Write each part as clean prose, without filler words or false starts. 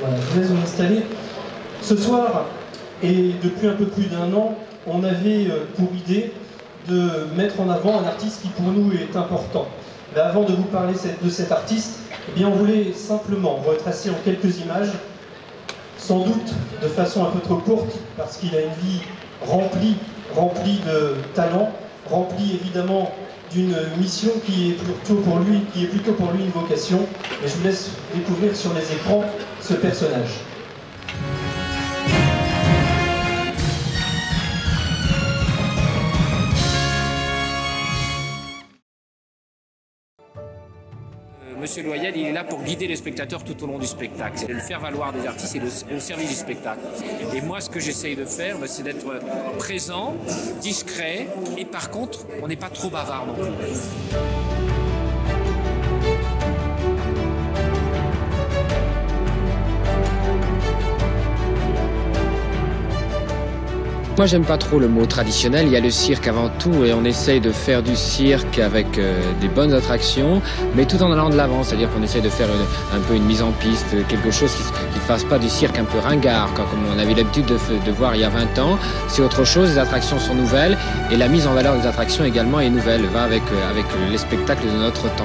Voilà, je vous laisse vous installer. Ce soir, et depuis un peu plus d'un an, on avait pour idée de mettre en avant un artiste qui pour nous est important. Mais avant de vous parler de cet artiste, eh bien on voulait simplement retracer en quelques images, sans doute de façon un peu trop courte, parce qu'il a une vie remplie de talent, remplie évidemment d'une mission qui est plutôt pour lui une vocation. Et je vous laisse découvrir sur les écrans ce personnage. Monsieur Loyal, il est là pour guider les spectateurs tout au long du spectacle. C'est de le faire valoir des artistes et au service du spectacle. Et moi, ce que j'essaye de faire, c'est d'être présent, discret, et par contre, on n'est pas trop bavard non plus. Moi, j'aime pas trop le mot traditionnel. Il y a le cirque avant tout et on essaye de faire du cirque avec des bonnes attractions, mais tout en allant de l'avant. C'est-à-dire qu'on essaye de faire un peu une mise en piste, quelque chose qui ne fasse pas du cirque un peu ringard, comme on avait l'habitude de voir il y a 20 ans. C'est autre chose, les attractions sont nouvelles et la mise en valeur des attractions également est nouvelle, va avec les spectacles de notre temps.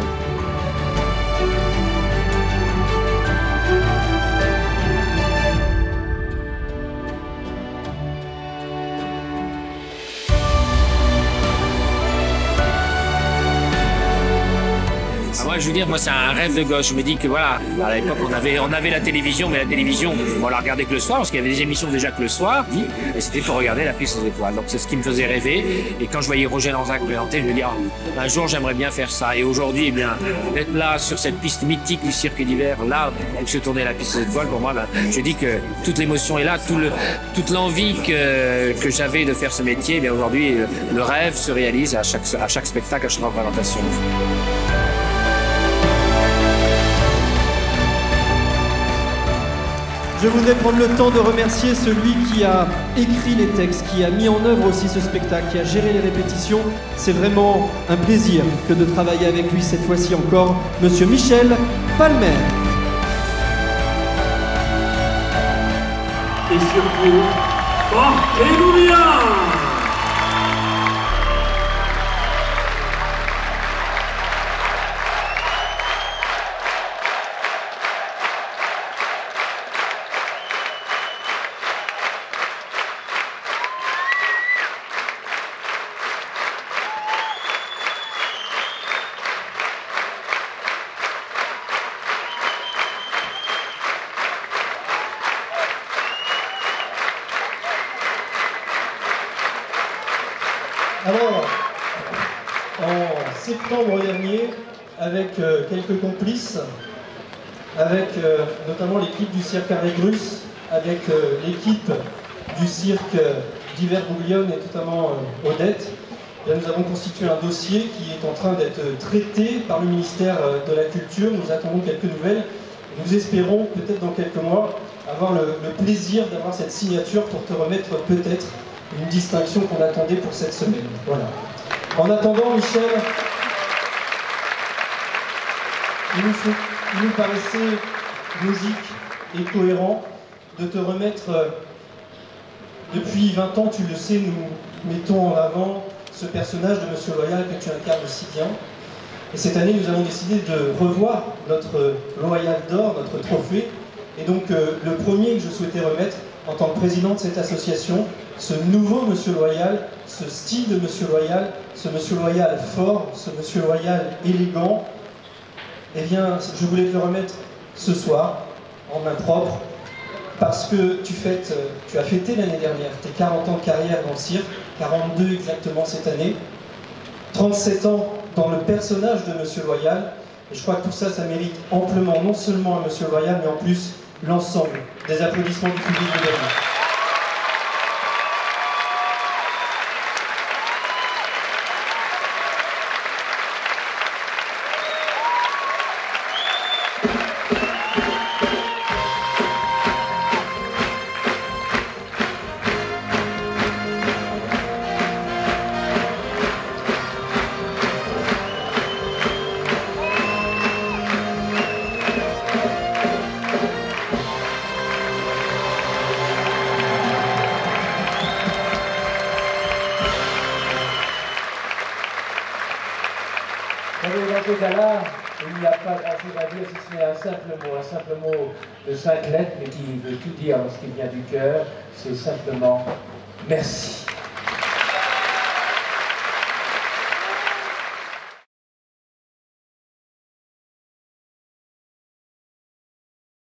Moi, je veux dire, moi, c'est un rêve de gosse. Je me dis que voilà, à l'époque, on avait la télévision, mais la télévision, on la regardait que le soir, parce qu'il y avait des émissions déjà que le soir, et c'était pour regarder la piste aux étoiles. Donc, c'est ce qui me faisait rêver. Et quand je voyais Roger Lanzac présenter, je me dis, un jour, j'aimerais bien faire ça. Et aujourd'hui, eh bien, d'être là, sur cette piste mythique du cirque d'hiver, là, où se tournait la piste aux étoiles, pour moi, ben, je dis que toute l'émotion est là, toute l'envie que j'avais de faire ce métier, eh bien, aujourd'hui, le rêve se réalise à chaque spectacle, à chaque représentation. Je voudrais prendre le temps de remercier celui qui a écrit les textes, qui a mis en œuvre aussi ce spectacle, qui a géré les répétitions. C'est vraiment un plaisir que de travailler avec lui cette fois-ci encore, Monsieur Michel Palmer. Et surtout, portez-vous bien! Alors, en septembre dernier, avec quelques complices, avec notamment l'équipe du cirque Arrêt-Grus, avec l'équipe du cirque d'Hiver-Bouillonne et notamment Odette, nous avons constitué un dossier qui est en train d'être traité par le ministère de la Culture. Nous attendons quelques nouvelles. Nous espérons, peut-être dans quelques mois, avoir le plaisir d'avoir cette signature pour te remettre peut-être une distinction qu'on attendait pour cette semaine. Voilà. En attendant, Michel, il nous paraissait logique et cohérent de te remettre, depuis 20 ans, tu le sais, nous mettons en avant ce personnage de Monsieur Loyal que tu incarnes si bien. Et cette année, nous avons décidé de revoir notre Loyal d'or, notre trophée. Et donc, le premier que je souhaitais remettre, en tant que président de cette association, ce nouveau Monsieur Loyal, ce style de Monsieur Loyal, ce Monsieur Loyal fort, ce Monsieur Loyal élégant, eh bien, je voulais te le remettre ce soir, en main propre, parce que tu as fêté l'année dernière tes 40 ans de carrière dans le cirque, 42 exactement cette année, 37 ans dans le personnage de Monsieur Loyal, et je crois que tout ça, ça mérite amplement, non seulement à Monsieur Loyal, mais en plus l'ensemble des applaudissements du public de Berlin. dans ce cas-là, il n'y a pas grand-chose à dire si ce n'est un simple mot de 5 lettres, mais qui veut tout dire lorsqu'il vient du cœur, c'est simplement merci.